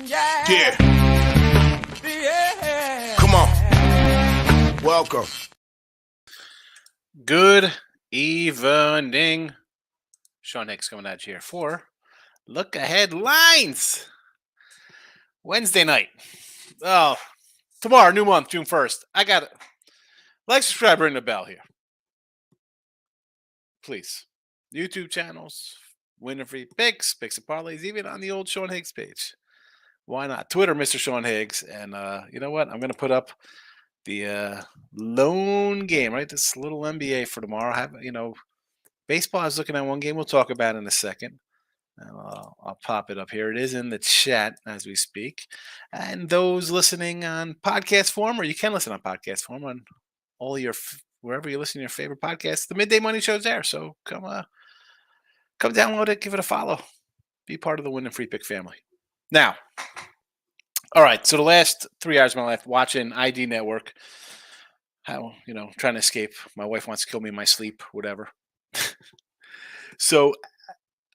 Yeah. Come on. Welcome. Good evening. Sean Hicks coming at you here for Look Ahead Lines. Wednesday night. Oh, tomorrow, new month, June 1st. I got it. Like, subscribe, ring the bell here. Please. YouTube channels, winner free picks and parlays, even on the old Sean Higgs page. Why not? Twitter, Mr. Sean Higgs. And you know what? I'm going to put up the lone game, right? This little NBA for tomorrow. Baseball, I was looking at one game we'll talk about in a second. I'll pop it up here. It is in the chat as we speak. And those listening on podcast form, or you can listen on podcast form on all your wherever you listen to your favorite podcasts, the Midday Money Show's there. So come download it, give it a follow, be part of the Win and Free Pick family. Now, all right. So the last 3 hours of my life watching ID Network. Trying to escape. My wife wants to kill me in my sleep, whatever. So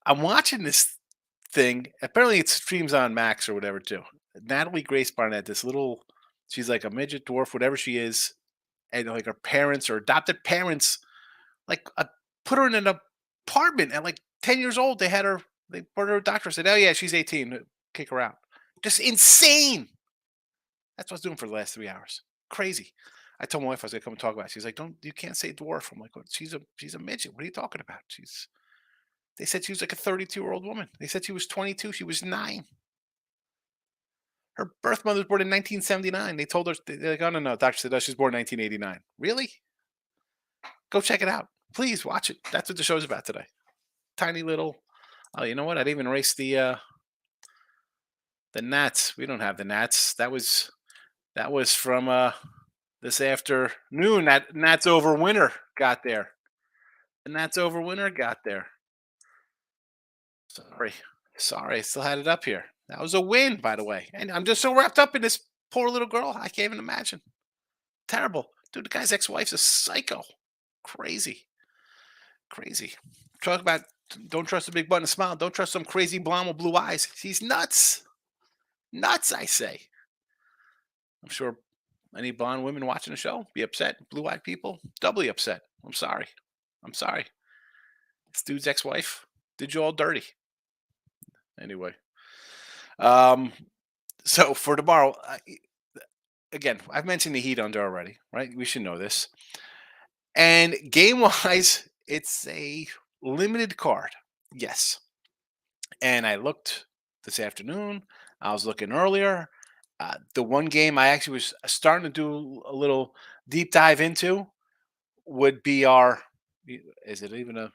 I'm watching this thing. Apparently, it streams on Max or whatever too. Natalie Grace Barnett, she's like a midget dwarf, whatever she is, and like her parents or adopted parents, put her in an apartment at like 10 years old. They brought her to a doctor, said, "Oh yeah, she's 18, kick her out." Just insane. That's what I was doing for the last 3 hours. Crazy. I told my wife I was gonna come and talk about it. She's like, you can't say dwarf. I'm like, well, she's a midget. What are you talking about? They said she was like a 32-year-old woman. They said she was 22. She was 9. Her birth mother was born in 1979. They told her, they're like, oh, no. Doctor said, oh, she was born in 1989. Really? Go check it out. Please watch it. That's what the show's about today. Tiny little. Oh, you know what? I didn't even erase the Nats. We don't have the Nats. That was from this afternoon. That Nats over winner got there. The Nats over winner got there. Sorry, I still had it up here. That was a win, by the way. And I'm just so wrapped up in this poor little girl, I can't even imagine. Terrible. Dude, the guy's ex-wife's a psycho. Crazy. Talk about don't trust a big butt and a smile. Don't trust some crazy blonde with blue eyes. He's nuts. Nuts, I say. I'm sure any blonde women watching the show be upset. Blue-eyed people, doubly upset. I'm sorry. This dude's ex-wife did you all dirty. Anyway. So for tomorrow, again, I've mentioned the Heat under already, right? We should know this. And game-wise, it's a limited card. Yes. And I looked this afternoon. I was looking earlier. The one game I actually was starting to do a little deep dive into would be is it even a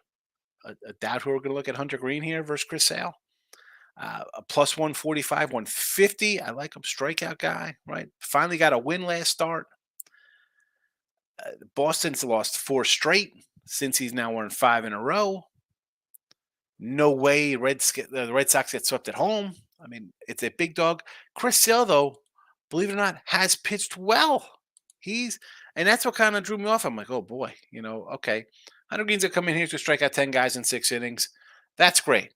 doubt who we're going to look at Hunter Green here versus Chris Sale? A plus 145, 150. I like him, strikeout guy, right? Finally got a win last start. Boston's lost 4 straight since he's now won 5 in a row. No way the Red Sox get swept at home. I mean, it's a big dog. Chris Sale, though, believe it or not, has pitched well. And that's what kind of drew me off. I'm like, oh boy, okay. Hunter Green's gonna come in here to strike out 10 guys in 6 innings. That's great.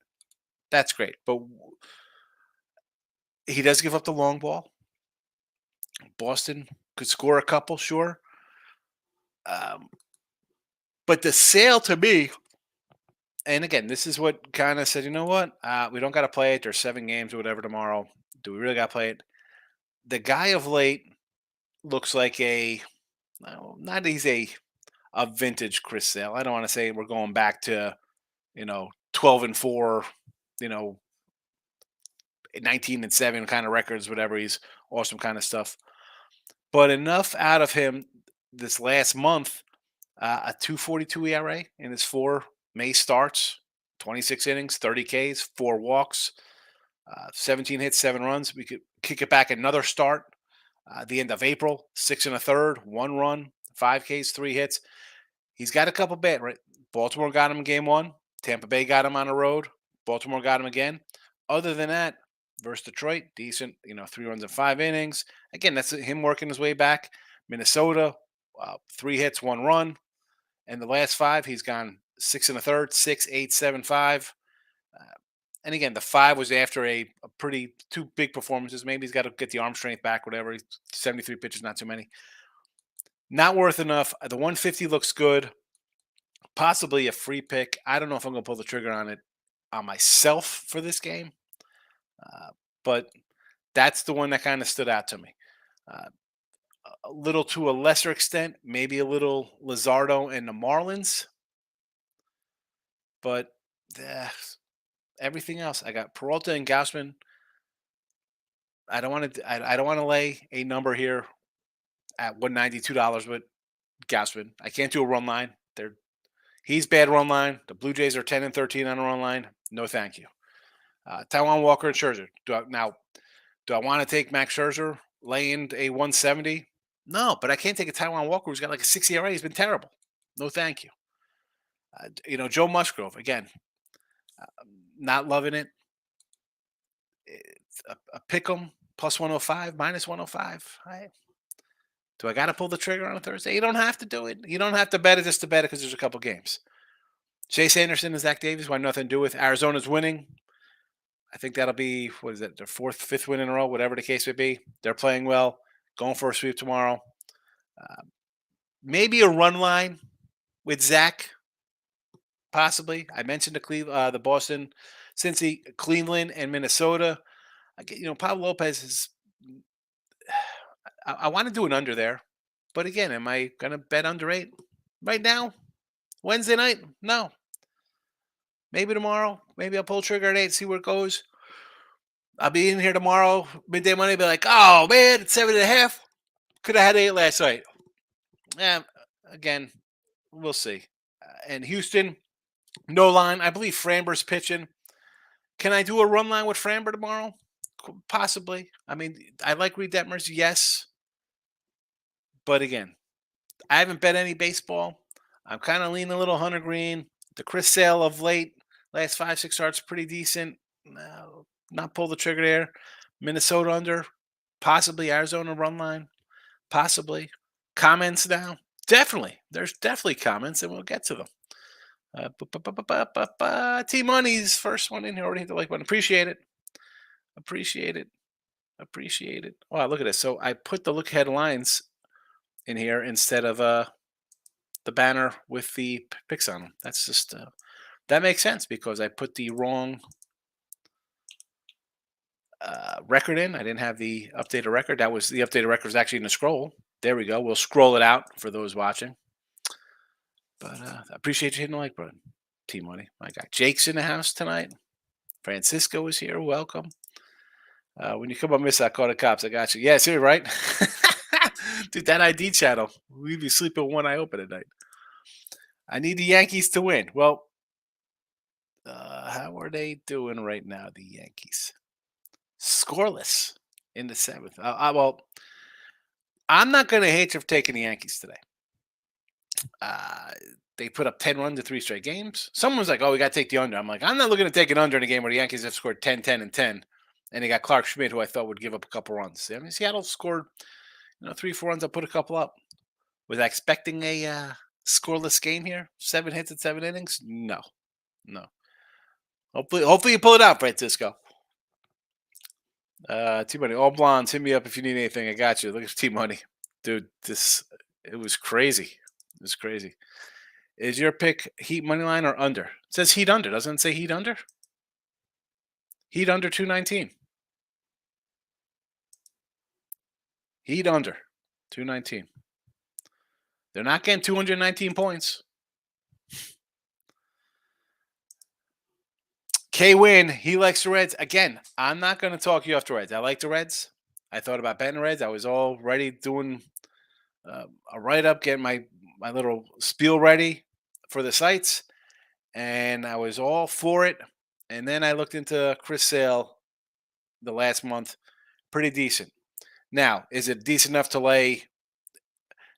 But he does give up the long ball. Boston could score a couple, sure. But the Sale to me, and again, this is what kind of said, you know what? We don't got to play it. There's 7 games or whatever tomorrow. Do we really got to play it? The guy of late looks like he's a vintage Chris Sale. I don't want to say we're going back to, 12-4, 19-7 kind of records, whatever. He's awesome kind of stuff. But enough out of him this last month, a 2.42 ERA in his 4 May starts, 26 innings, 30 Ks, 4 walks, 17 hits, 7 runs. We could kick it back another start. The end of April, 6 1/3, 1 run, 5 Ks, 3 hits. He's got a couple bad, right? Baltimore got him in game 1. Tampa Bay got him on the road. Baltimore got him again. Other than that, versus Detroit, decent, 3 runs in 5 innings. Again, that's him working his way back. Minnesota, 3 hits, 1 run. And the last 5, he's gone 6 1/3, 6, 8, 7, 5. And again, the 5 was after a pretty 2 big performances. Maybe he's got to get the arm strength back, whatever. 73 pitches, not too many. Not worth enough. The 150 looks good. Possibly a free pick. I don't know if I'm going to pull the trigger on it on myself for this game, but that's the one that kind of stood out to me. Uh, a little to a lesser extent, maybe a little Lizardo and the Marlins, but uh, everything else, I got Peralta and Gausman. I don't want to. I don't want to lay a number here at $192 with Gausman. I can't do a run line. He's bad run line. The Blue Jays are 10-13 on a run line. No, thank you. Taiwan Walker and Scherzer. Do I want to take Max Scherzer laying a 170? No, but I can't take a Taiwan Walker who's got like a 6 ERA. He's been terrible. No, thank you. Joe Musgrove again. Not loving it. It's a pick 'em plus 105, minus 105. Do I got to pull the trigger on a Thursday? You don't have to do it. You don't have to bet it just to bet it because there's a couple games. Chase Anderson and Zach Davies, why nothing to do with. Arizona's winning. I think that'll be, what is it, their 4th, 5th win in a row, whatever the case may be. They're playing well, going for a sweep tomorrow. Maybe a run line with Zach, possibly. I mentioned the Boston, Cincy, Cleveland, and Minnesota. Pablo Lopez is. I want to do an under there, but again, am I going to bet under 8 right now? Wednesday night? No. Maybe tomorrow. Maybe I'll pull trigger at 8, see where it goes. I'll be in here tomorrow, midday Monday, be like, oh man, it's 7.5. Could have had 8 last night. Again, we'll see. And Houston, no line. I believe Framber's pitching. Can I do a run line with Framber tomorrow? Possibly. I mean, I like Reed Detmers, yes. But again, I haven't bet any baseball. I'm kind of leaning a little Hunter Green. The Chris Sale of late, last 5-6 starts, pretty decent. No, not pull the trigger there. Minnesota under, possibly Arizona run line, possibly. Comments now? Definitely. There's definitely comments, and we'll get to them. T Money's first one in here. Already hit the like button. Appreciate it. Appreciate it. Appreciate it. Wow, look at this. So I put the look headlines in here instead of the banner with the picks on them. That's just that makes sense because I put the wrong record in. I didn't have the updated record. That was the updated record was actually in the scroll. There we go. We'll scroll it out for those watching. But I appreciate you hitting the like button. T Money. I got Jake's in the house tonight. Francisco is here. Welcome. When you come on, miss, I call the cops. I got you. Yeah, see, right? Dude, that ID channel. We'd be sleeping with one eye open at night. I need the Yankees to win. Well, how are they doing right now, the Yankees? Scoreless in the 7th. Well, I'm not going to hate you for taking the Yankees today. They put up 10 runs in 3 straight games. Someone's like, oh, we got to take the under. I'm like, I'm not looking to take an under in a game where the Yankees have scored 10, 10, and 10. And they got Clark Schmidt, who I thought would give up a couple runs. I mean, Seattle scored 3, 4 runs. I put a couple up. Was I expecting a scoreless game here? 7 hits in 7 innings? No. Hopefully you pull it out, Francisco. T-Money, all blondes. Hit me up if you need anything. I got you. Look at T-Money. Dude, it was crazy. It was crazy. Is your pick Heat money line or under? It says Heat under. Doesn't it say Heat under? Heat under 219. Heat under 219. They're not getting 219 points. K-Win, he likes the Reds. Again, I'm not going to talk you off the Reds. I like the Reds. I thought about betting the Reds. I was already doing a write-up, getting my little spiel ready for the sites, and I was all for it. And then I looked into Chris Sale the last month. Pretty decent. Now, is it decent enough to lay?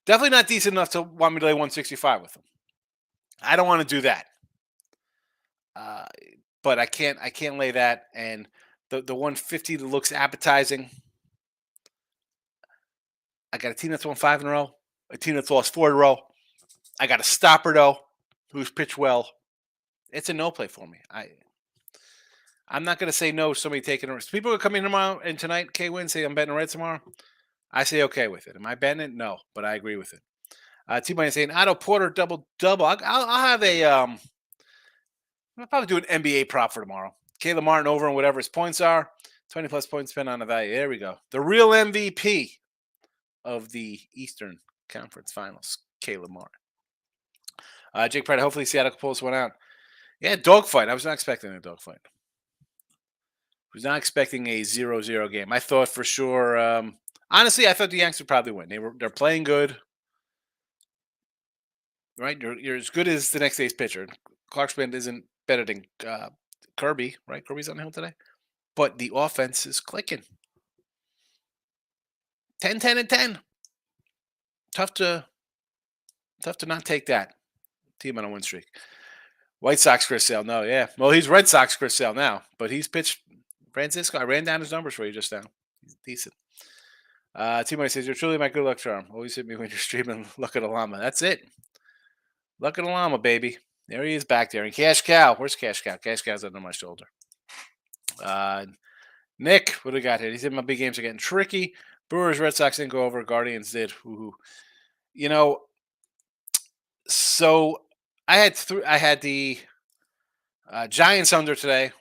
Definitely not decent enough to want me to lay 165 with him. I don't want to do that. But I can't lay that. And the 150 that looks appetizing. I got a team that's won 5 in a row. A team that's lost 4 in a row. I got a stopper though, who's pitched well. It's a no play for me. I'm not going to say no to somebody taking a risk. People are coming tomorrow and tonight, K win, say I'm betting red tomorrow. I say okay with it. Am I betting it? No, but I agree with it. T Money saying Otto Porter double double. I'll have a I'll probably do an NBA prop for tomorrow. Caleb Martin over and whatever his points are. 20 plus points spent on the value. There we go. The real MVP of the Eastern Conference Finals, Caleb Martin. Jake Pratt, hopefully Seattle can pull this one out. Yeah, dogfight. I was not expecting a dogfight. I was not expecting a 0-0 game. I thought for sure. Honestly, I thought the Yanks would probably win. They're playing good, right? You're as good as the next day's pitcher. Clarkson isn't better than Kirby, right? Kirby's on the hill today, but the offense is clicking. 10, 10, and 10. Tough to not take that. Team on a win streak. White Sox Chris Sale, no, yeah. Well, he's Red Sox Chris Sale now, but he's pitched. Francisco, I ran down his numbers for you just now. He's decent. T-Money says, you're truly my good luck charm. Always hit me when you're streaming Luck at a Llama. That's it. Luck at a Llama, baby. There he is back there. And Cash Cow. Where's Cash Cow? Cash Cow's under my shoulder. Nick, what do we got here? He said my big games are getting tricky. Brewers, Red Sox didn't go over. Guardians did. Ooh. You know, so I had the Giants under today,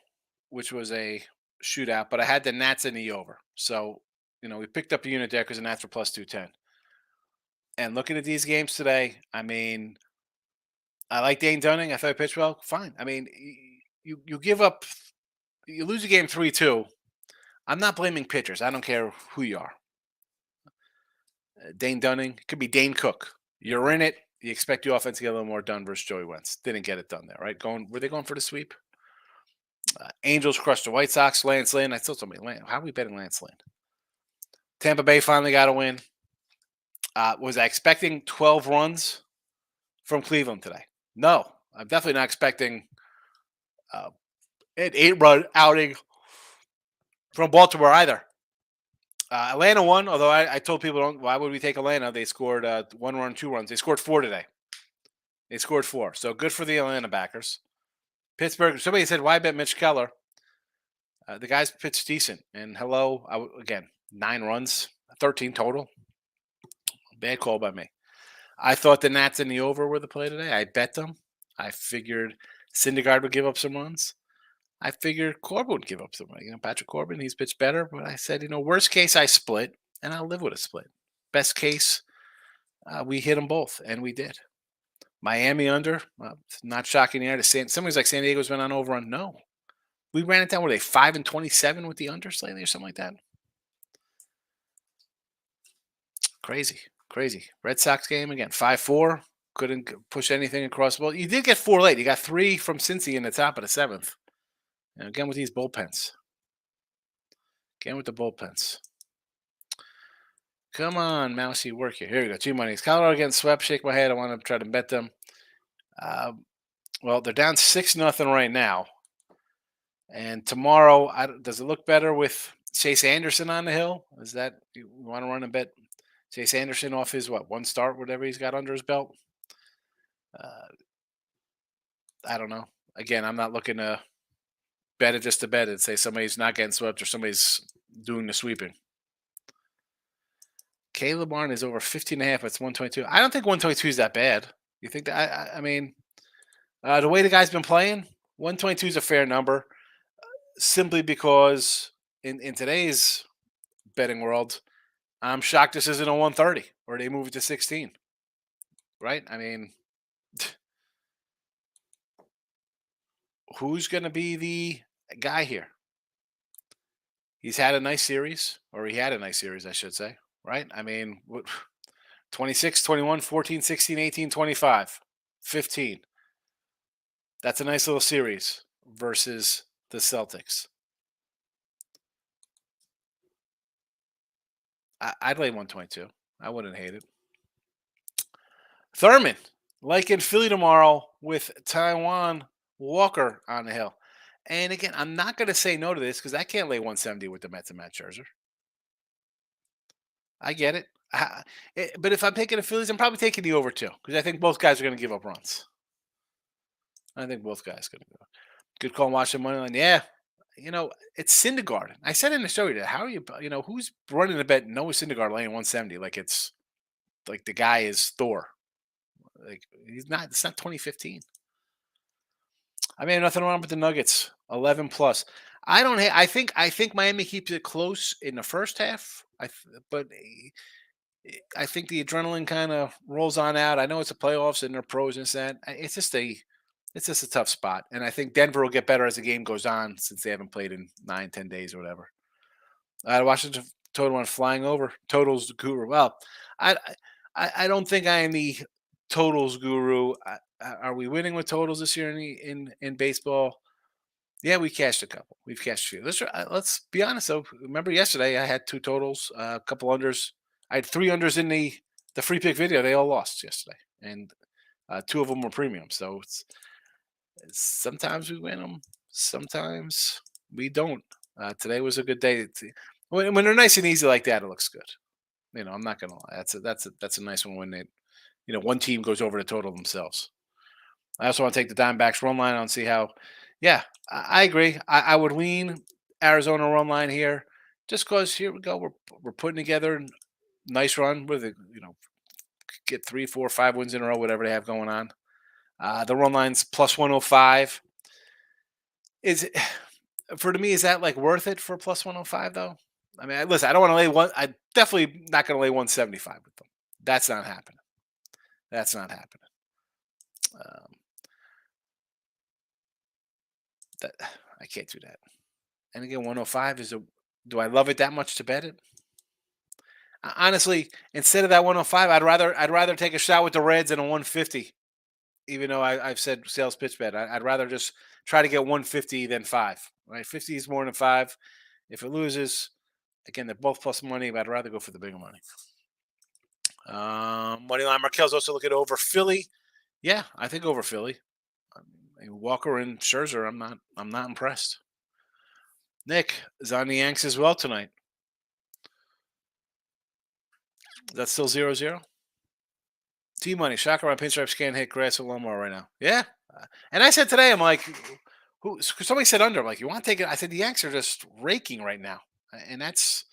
which was a shootout, but I had the Nats in the over. So, we picked up a unit there because the Nats were plus 210. And looking at these games today, I mean, I like Dane Dunning. I thought he pitched well. Fine. I mean, you give up, you lose a game 3-2. I'm not blaming pitchers. I don't care who you are. Dane Dunning, it could be Dane Cook. You're in it. You expect your offense to get a little more done versus Joey Wentz. Didn't get it done there, right? Were they going for the sweep? Angels crushed the White Sox. Lance Lynn. I still told me, how are we betting Lance Lynn? Tampa Bay finally got a win. Was I expecting 12 runs from Cleveland today? No, I'm definitely not expecting an 8-run outing from Baltimore either. Atlanta won, although I told people, why would we take Atlanta? They scored 1 run, 2 runs. They scored 4 today. They scored 4. So good for the Atlanta backers. Pittsburgh, somebody said, why bet Mitch Keller? The guy's pitched decent. And again, 9 runs, 13 total. Bad call by me. I thought the Nats in the over were the play today. I bet them. I figured Syndergaard would give up some runs. I figured Corbin would give up some runs. Patrick Corbin, he's pitched better. But I said, worst case, I split, and I'll live with a split. Best case, we hit them both, and we did. Miami under, not shocking here. Somebody's like San Diego's been on overrun. No. We ran it down. Were they 5-27 with the unders lately or something like that? Crazy. Red Sox game again, 5-4. Couldn't push anything across the ball. You did get 4 late. You got 3 from Cincy in the top of the 7th. And again with these bullpens. Again with the bullpens. Come on, Mousy, work here. Here we go. 2 monies. Colorado getting swept. Shake my head. I want to try to bet them. Well, they're down 6-0 right now. And tomorrow, does it look better with Chase Anderson on the hill? Is that you want to run a bet? Chase Anderson off his, 1 start, whatever he's got under his belt? I don't know. Again, I'm not looking to bet it just to bet it. Say somebody's not getting swept or somebody's doing the sweeping. Caleb Martin is over 15.5. It's 122. I don't think 122 is that bad. You think that? I mean, the way the guy's been playing, 122 is a fair number. Simply because in today's betting world, I'm shocked this isn't a 130 or they move it to 16. Right? I mean, who's going to be the guy here? He's had a nice series, or he had a nice series, I should say. Right? I mean, 26, 21, 14, 16, 18, 25, 15. That's a nice little series versus the Celtics. I'd lay 122. I wouldn't hate it. Thurman, like in Philly tomorrow with Taiwan Walker on the hill. And again, I'm not going to say no to this because I can't lay 170 with the Mets and Matt Scherzer. I get it. But if I'm taking the Phillies, I'm probably taking the over too because I think both guys are going to give up runs. I think both guys are going to go. Good call, Washington money line. Yeah, it's Syndergaard. I said in the show today, how are you? Who's running the bet? Noah Syndergaard laying 170. Like it's like the guy is Thor. Like he's not. It's not 2015. I mean, nothing wrong with the Nuggets. 11 plus. I don't. I think Miami keeps it close in the first half. But I think the adrenaline kind of rolls on out. I know it's a playoffs and they're pros and that. It's just a tough spot. And I think Denver will get better as the game goes on since they haven't played in 9, 10 days or whatever. Washington total went flying over. Totals the guru. Well, I I don't think I am the totals guru. Are we winning with totals this year in baseball? Yeah, we cashed a couple. We've cashed a few. Let's be honest though. Remember yesterday I had two totals, a couple unders. I had three unders in the free pick video. They all lost yesterday, and two of them were premium. So sometimes we win them, sometimes we don't. Today was a good day. When they're nice and easy like that, it looks good. I'm not gonna lie. That's a nice one when one team goes over the total themselves. I also want to take the Diamondbacks run line and see how. Yeah, I agree. I would lean Arizona run line here, just because here we go. We're putting together a nice run with it. Get 3, 4, 5 wins in a row, whatever they have going on. The run line's plus 105. Is it for to me? Is that like worth it for plus 105 though? I mean, listen, I don't want to lay one. I definitely not going to lay 175 with them. That's not happening. That's not happening. Um, that I can't do that. And again, 105 is a. Do I love it that much to bet it? Honestly, instead of that 105, I'd rather take a shot with the Reds than a 150. Even though I've said sales pitch bet, I'd rather just try to get 150 than five. Right, 50 is more than five. If it loses, again, they're both plus money, but I'd rather go for the bigger money. Moneyline Markel's also looking over Philly. Yeah, I think over Philly. Walker and Scherzer, I'm not impressed. Nick is on the Yanks as well tonight. That's still 0-0. T Money, shocker on pinstripes can't hit grass with lawnmower right now. Yeah. And I said today, I'm like, somebody said under. I'm like, you want to take it? I said, the Yanks are just raking right now. And it's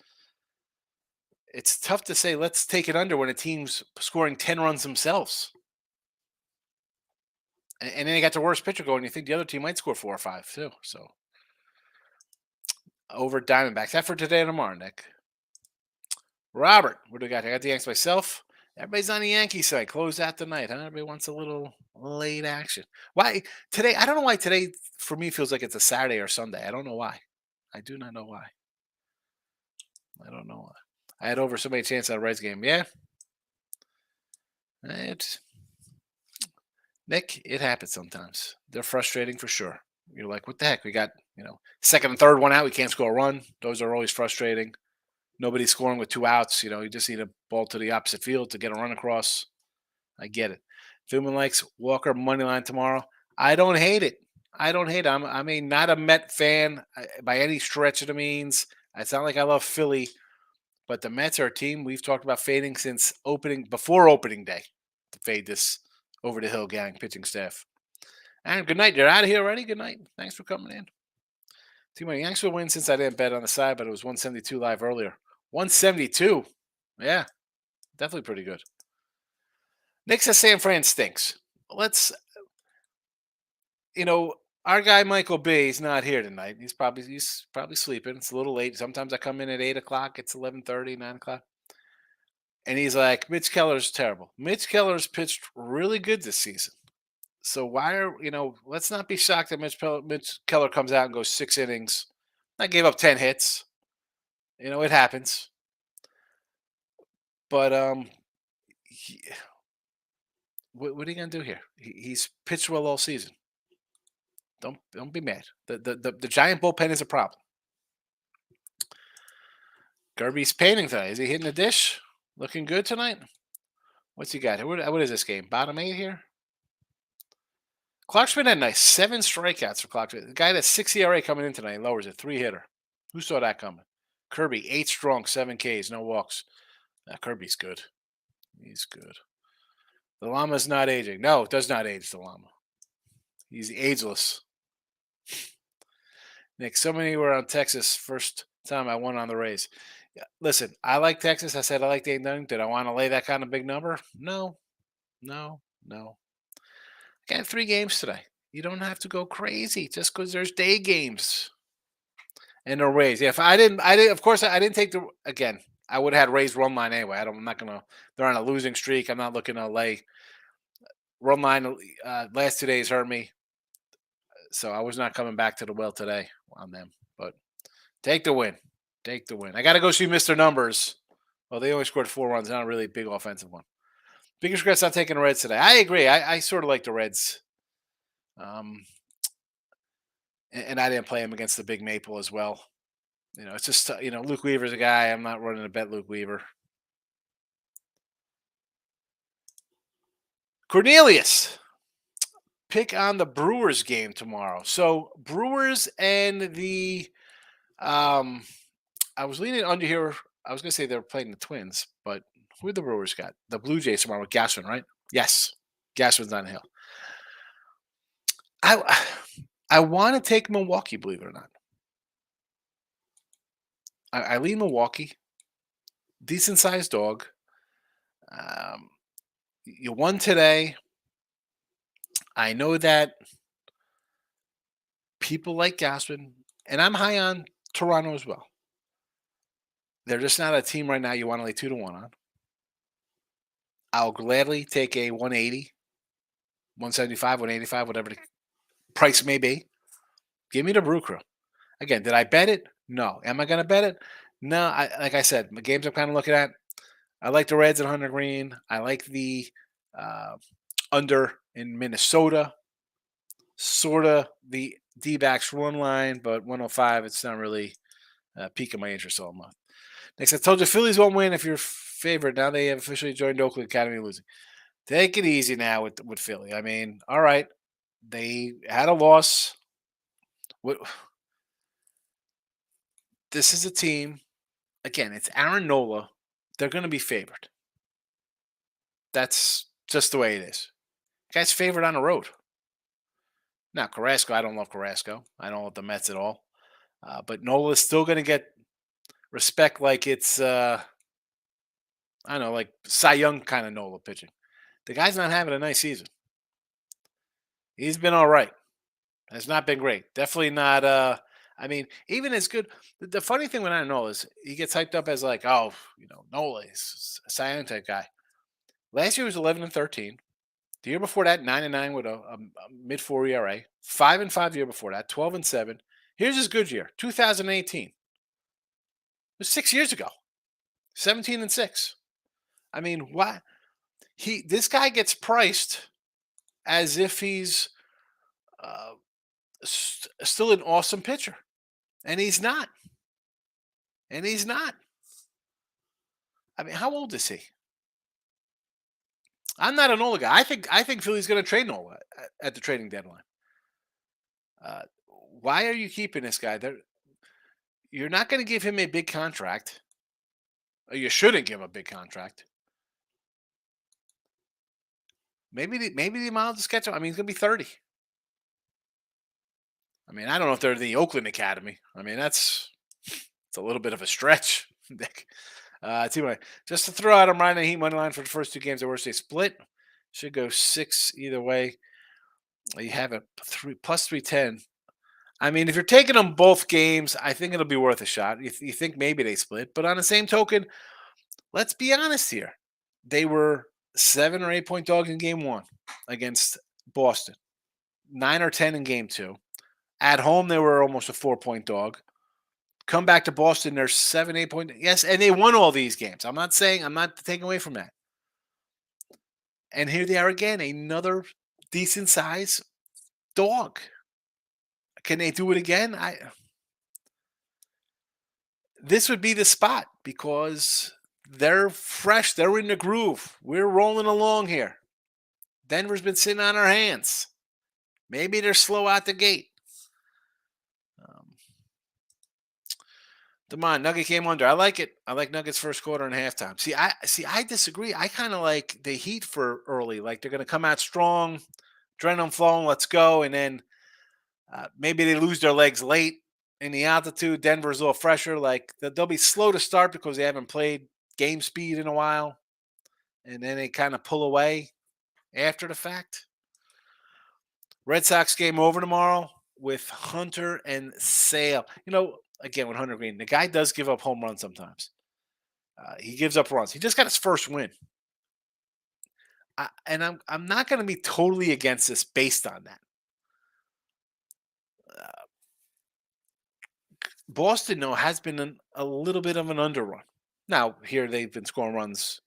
tough to say, let's take it under when a team's scoring 10 runs themselves. And then they got the worst pitcher going. You think the other team might score 4 or 5 too. So over Diamondbacks. That for today and tomorrow, Nick. Robert, what do we got? I got the Yanks myself. Everybody's on the Yankee side. Close out the night, huh? Everybody wants a little late action. Why today? I don't know why today for me feels like it's a Saturday or Sunday. I don't know why. I do not know why. I don't know why. I had over so many chances at a Reds game. Yeah. Nick, it happens sometimes. They're frustrating for sure. You're like, what the heck? We got, second and third one out. We can't score a run. Those are always frustrating. Nobody's scoring with 2 outs. You just need a ball to the opposite field to get a run across. I get it. Philman likes Walker money line tomorrow. I don't hate it. I don't hate it. I mean, not a Met fan by any stretch of the means. It's not like I love Philly, but the Mets are a team we've talked about fading since before opening day to fade this over the hill gang pitching staff. And good night. You're out of here already. Good night. Thanks for coming in. Team Money Yanks will win since I didn't bet on the side, but it was 172 live earlier. 172. Yeah, definitely pretty good. Nick says San Fran stinks. Our guy Michael B. is not here tonight. He's probably sleeping. It's a little late. Sometimes I come in at 8 o'clock. It's 11:30, 9 o'clock, and he's like, "Mitch Keller's terrible." Mitch Keller's pitched really good this season. So let's not be shocked that Mitch Keller comes out and goes 6 innings. I gave up 10 hits. It happens. But what are you gonna do here? He's pitched well all season. Don't be mad. The giant bullpen is a problem. Gerby's painting today. Is he hitting the dish? Looking good tonight? What's he got? What is this game? Bottom 8 here? Clark's been had nice 7 strikeouts for Clark. The guy that's 6 ERA coming in tonight lowers it. 3-hitter. Who saw that coming? Kirby, 8 strong, 7 Ks, no walks. Kirby's good. He's good. The llama's not aging. No, it does not age the llama. He's ageless. Nick, so many were on Texas first time I won on the Rays. Yeah, listen, I like Texas. I said I like Dayton Dunning. Did I want to lay that kind of big number? No, no, no. Got 3 games today. You don't have to go crazy just because there's day games and the Rays. Yeah, if I didn't. Of course, I didn't take the again. I would have had Rays run line anyway. I'm not gonna. They're on a losing streak. I'm not looking to lay run line. Last 2 days hurt me, so I was not coming back to the well today on them. But take the win. Take the win. I got to go see Mr. Numbers. Well, they only scored 4 runs. Not a really big offensive one. Biggest regrets not taking the Reds today. I agree. I sort of like the Reds. Um, and I didn't play him against the Big Maple as well. It's just Luke Weaver's a guy. I'm not running to bet Luke Weaver. Cornelius, pick on the Brewers game tomorrow. So Brewers and the I was leaning under here. I was gonna say they were playing the Twins, but who the Brewers got? The Blue Jays tomorrow with Gasson, right? Yes, Gasson's on the hill. I I want to take Milwaukee, believe it or not. I lean Milwaukee, decent sized dog. Um, you won today. I know that people like Gaspin, and I'm high on Toronto as well. They're just not a team right now you want to lay 2-1 on. I'll gladly take a 180, 175, 185, whatever the price may be. Give me the Brew Crew. Again, did I bet it? No. Am I going to bet it? No. Like I said, the games I'm kind of looking at, I like the Reds at 100 green. I like the uh, under in Minnesota. Sort of the D-backs run line, but 105, it's not really piquing my interest all month. Next, I told you Phillies won't win if you're favorite. Now they have officially joined Oakland Academy losing. Take it easy now with Philly. I mean, all right, they had a loss. What? This is a team. Again, it's Aaron Nola. They're going to be favored. That's just the way it is. Guy's favored on the road. Now, Carrasco, I don't love Carrasco. I don't love the Mets at all. But Nola is still going to get respect like it's, I don't know, like Cy Young kind of Nola pitching. The guy's not having a nice season. He's been all right. It's not been great. Definitely not. I mean, even as good. The funny thing with Aaron Nola is he gets hyped up as like, oh, Nola is a Cy Young type guy. Last year was 11-13. The year before that, 9-9 with a mid-4 ERA. 5-5 the year before that, 12-7. Here's his good year, 2018. It was 6 years ago, 17-6. I mean, why? This guy gets priced as if he's uh, still an awesome pitcher, and he's not. And he's not. I mean, how old is he? I'm not a Nola guy. I think Philly's going to trade Nola at the trading deadline. Uh, why are you keeping this guy? You're not going to give him a big contract. Or you shouldn't give him a big contract. Maybe the amount to sketch him. I mean, he's going to be 30. I mean, I don't know if they're the Oakland Academy. I mean, it's a little bit of a stretch. Anyway, just to throw out, I'm riding the Heat money line for the first 2 games. The worst they split. Should go 6 either way. You have it plus 310. I mean, if you're taking them both games, I think it'll be worth a shot. You think maybe they split, but on the same token, let's be honest here. They were 7 or 8 point dogs in game 1 against Boston, 9 or 10 in game 2. At home, they were almost a 4 point dog. Come back to Boston, they're 7, 8 point. Yes, and they won all these games. I'm not taking away from that. And here they are again, another decent size dog. Can they do it again? This would be the spot because they're fresh. They're in the groove. We're rolling along here. Denver's been sitting on our hands. Maybe they're slow out the gate. Demond, Nugget came under. I like it. I like Nuggets first quarter and halftime. I disagree. I kind of like the Heat for early. Like they're going to come out strong, adrenaline flowing, let's go, and then maybe they lose their legs late. in the altitude. Denver's a little fresher. Like they'll be slow to start because they haven't played game speed in a while, and then they kind of pull away after the fact. Red Sox game over tomorrow with Hunter and Sale. Again with Hunter Green, the guy does give up home runs sometimes. He gives up runs. He just got his first win, and I'm not going to be totally against this based on that. Uh, Boston though has been a little bit of an underrun. Now here they've been scoring runs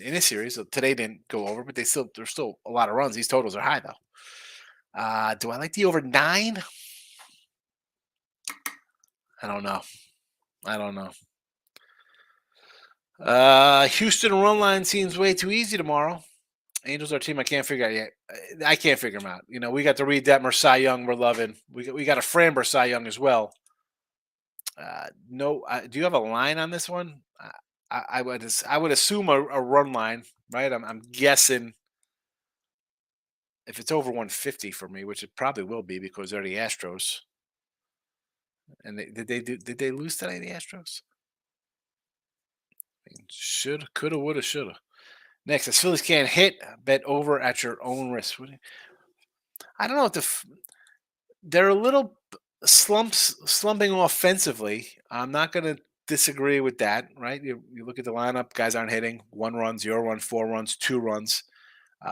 in a series. So today didn't go over, but there's still a lot of runs. These totals are high though. Do I like the over 9? I don't know. I don't know. Houston run line seems way too easy tomorrow. Angels are a team I can't figure out yet. I can't figure them out. We got the Reed Detmer Cy Young we're loving. We got a Framber Cy Young as well. No, do you have a line on this one? I would assume a run line, right? I'm guessing if it's over 150 for me, which it probably will be because they're the Astros. And did they lose today, the Astros? Should, coulda, woulda, shoulda. Next, as Phillies can't hit, bet over at your own risk. I don't know if they're a little slumping offensively. I'm not going to disagree with that, right? You look at the lineup, guys aren't hitting 1 run, 0 run, 4 runs, 2 runs.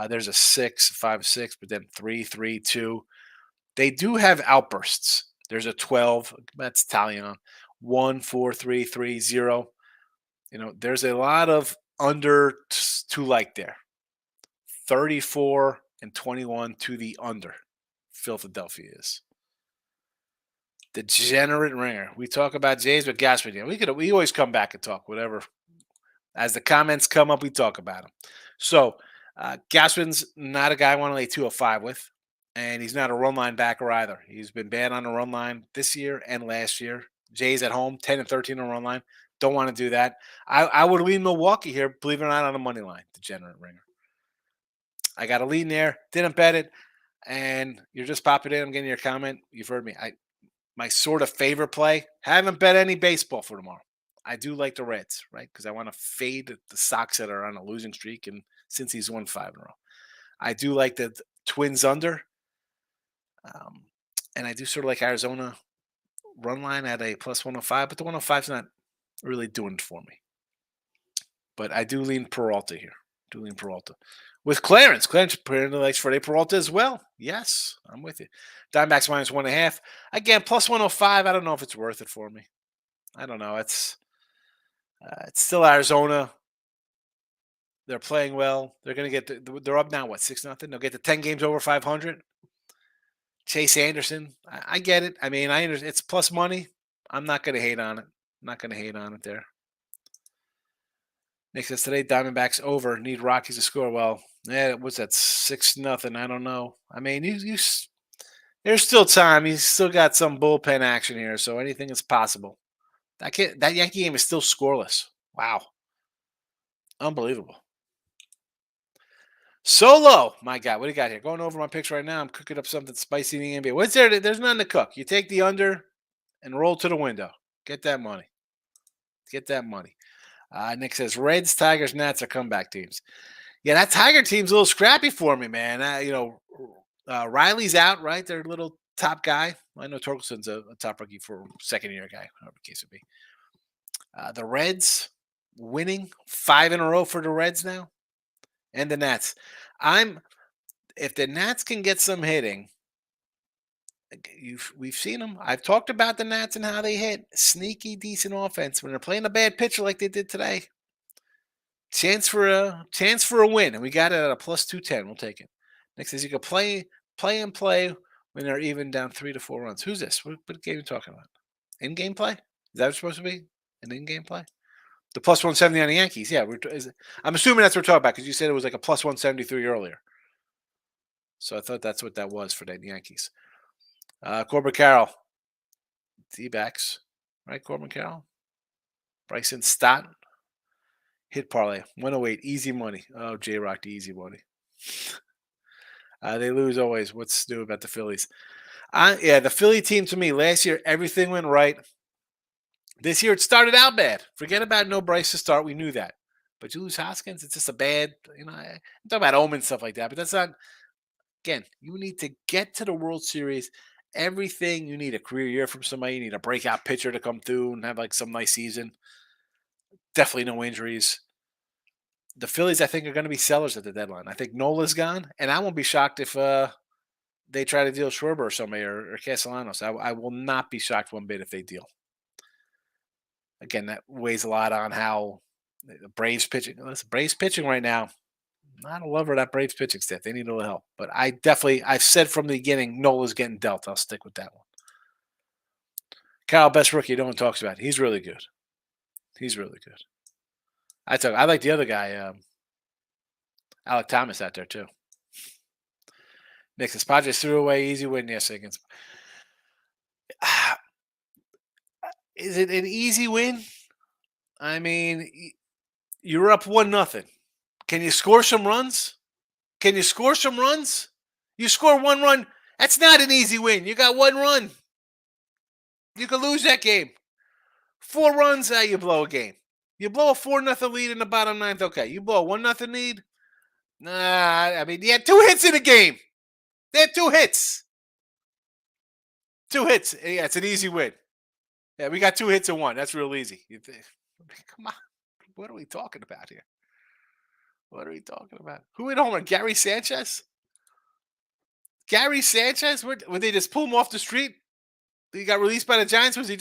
There's a 6, 5, 6, but then 3, 3, 2. They do have outbursts. There's a 12. That's Talion. 1, 4, 3, 3, 0. There's a lot of under to like there. 34 and 21 to the under. Philadelphia is. Degenerate ringer. We talk about Jays with Gaspard. We always come back and talk whatever. As the comments come up, we talk about them. So Gaspard's not a guy I want to lay 205 with, and he's not a run line backer either. He's been bad on the run line this year and last year. Jays at home, 10 and 13 on run line. Don't want to do that. I would lean Milwaukee here, believe it or not, on the money line. Degenerate ringer. I got a lean there. Didn't bet it, and you're just popping in. I'm getting your comment. You've heard me. My sort of favorite play. Haven't bet any baseball for tomorrow. I do like the Reds, right? Because I want to fade the Sox that are on a losing streak, and since he's won 5 in a row, I do like the Twins under, and I do sort of like Arizona run line at a plus 105, but the 105 is not really doing it for me. But I do lean Peralta here. With Clarence. Clarence apparently likes Freddie Peralta as well. Yes, I'm with you. Diamondbacks minus 1.5. Again, plus 105. I don't know if it's worth it for me. I don't know. It's still Arizona. They're playing well. They're going to get. They're up now. What 6-0? They'll get the 10 games over 500. Chase Anderson. I get it. I mean, I understand. It's plus money. I'm not going to hate on it. There. Nick says today Diamondbacks over. Need Rockies to score. Well, yeah, what's that 6-0? I don't know. I mean, there's still time. He's still got some bullpen action here, so anything is possible. That Yankee game is still scoreless. Wow, unbelievable. Solo, my God, what do you got here? Going over my picks right now. I'm cooking up something spicy in the NBA. What's there? There's nothing to cook. You take the under and roll to the window. Get that money. Nick says Reds, Tigers, Nats are comeback teams. Yeah, that Tiger team's a little scrappy for me, man. Riley's out, right? Their little top guy. I know Torkelson's a top rookie for second-year guy, whatever the case would be. The Reds winning 5 in a row for the Reds now, and the Nats. If the Nats can get some hitting, we've seen them. I've talked about the Nats and how they hit sneaky, decent offense when they're playing a bad pitcher like they did today. Chance for a win, and we got it at a plus 210. We'll take it. Next says you can play when they're even down 3 to 4 runs. Who's this? What game are you talking about? In-game play? Is that what it's supposed to be? An in-game play? The plus 170 on the Yankees. Yeah, I'm assuming that's what we're talking about because you said it was like a plus 173 earlier. So I thought that's what that was for the Yankees. Corbin Carroll. D-backs. Right, Corbin Carroll? Bryson Stott. Hit parlay. 108. Easy money. Oh, J-Rock, the easy money. They lose always. What's new about the Phillies? The Philly team to me last year, everything went right. This year, it started out bad. Forget about no Bryce to start. We knew that. But you lose Hoskins, it's just a bad, I'm talking about Omen stuff like that. But that's not, again, you need to get to the World Series. Everything you need a career year from somebody. You need a breakout pitcher to come through and have like some nice season. Definitely no injuries. The Phillies, I think, are going to be sellers at the deadline. I think Nola's gone, and I won't be shocked if they try to deal Schwarber or somebody or Castellanos. I will not be shocked one bit if they deal. Again, that weighs a lot on how the Braves pitching. Listen, Braves pitching right now. Not a lover of that Braves pitching staff. They need a little help. But I've said from the beginning, Nola's getting dealt. I'll stick with that one. Kyle, best rookie no one talks about. He's really good. He's really good. I like the other guy, Alec Thomas, out there too. Nick, Padres threw away easy win yesterday against. Is it an easy win? I mean, you're up 1-0. Can you score some runs? Can you score some runs? You score one run. That's not an easy win. You got one run. You could lose that game. 4 runs, you blow a game. You blow a 4-0 lead in the bottom ninth. Okay, you blow a 1-0 lead. Nah, I mean, you had 2 hits in the game. They had 2 hits. 2 hits. Yeah, it's an easy win. Yeah, we got 2 hits in 1. That's real easy. Come on. What are we talking about here? What are we talking about? Who hit home run? Gary Sanchez? Gary Sanchez? Would they just pull him off the street? He got released by the Giants? Was he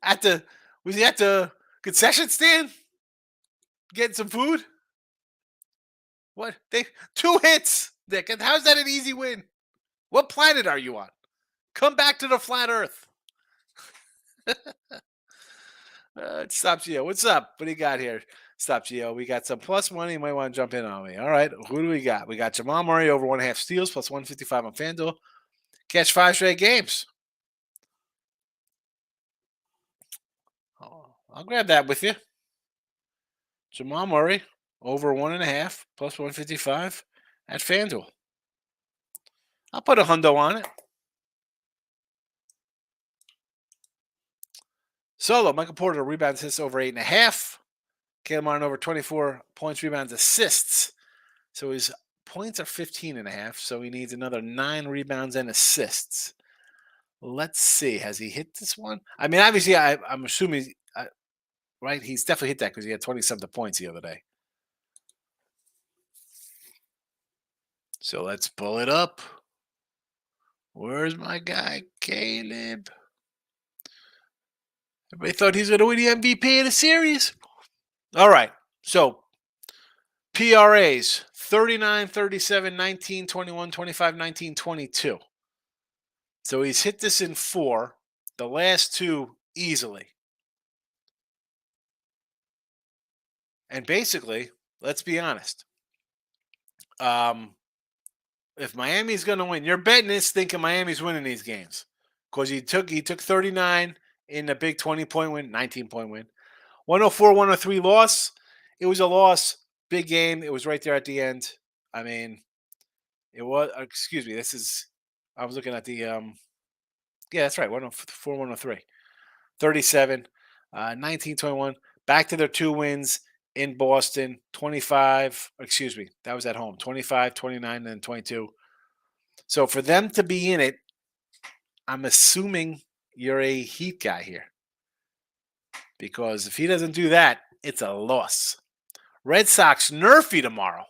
at the concession stand getting some food? What? 2 hits, Nick. And how's that an easy win? What planet are you on? Come back to the flat Earth. Stop Gio. What's up? What do you got here? Stop Gio. We got some plus money. You might want to jump in on me. All right. Who do we got? We got Jamal Murray over 1.5 steals plus 155 on FanDuel. Catch 5 straight games. Oh, I'll grab that with you. Jamal Murray over 1.5 plus 155 at FanDuel. I'll put a hundo on it. Solo, Michael Porter rebounds assists over 8.5. Caleb Martin over 24 points, rebounds, assists. So his points are 15.5. So he needs another 9 rebounds and assists. Let's see. Has he hit this one? I mean, obviously, I'm assuming, right? He's definitely hit that because he had 20-something points the other day. So let's pull it up. Where's my guy, Caleb? Everybody thought he's going to win the MVP of the series. All right. So PRAs 39, 37, 19, 21, 25, 19, 22. So he's hit this in 4, the last 2 easily. And basically, let's be honest. If Miami's going to win, you're betting this thinking Miami's winning these games. Because he took 39 in the big 20-point win, 19-point win. 104-103 loss. It was a loss. Big game. It was right there at the end. I mean, it was, excuse me, I was looking at the, yeah, that's right, 104-103. 37, 19-21. Back to their 2 wins in Boston. 25, excuse me, that was at home. 25, 29, and 22. So for them to be in it, I'm assuming you're a Heat guy here. Because if he doesn't do that, it's a loss. Red Sox nerfy tomorrow.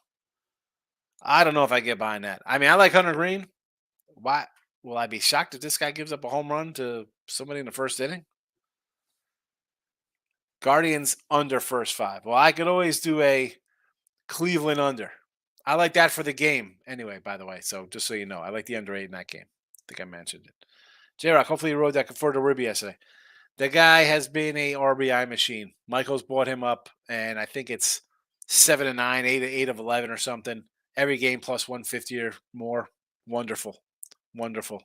I don't know if I get behind that. I mean, I like Hunter Green. Why will I be shocked if this guy gives up a home run to somebody in the first inning? Guardians under first 5. Well, I could always do a Cleveland under. I like that for the game anyway, by the way. So just so you know, I like the under 8 in that game. I think I mentioned it. J-Rock, hopefully you rode that for the ribby yesterday. The guy has been a RBI machine. Michael's bought him up, and I think it's 7-9, 8 of 11 or something. Every game plus 150 or more. Wonderful. Wonderful.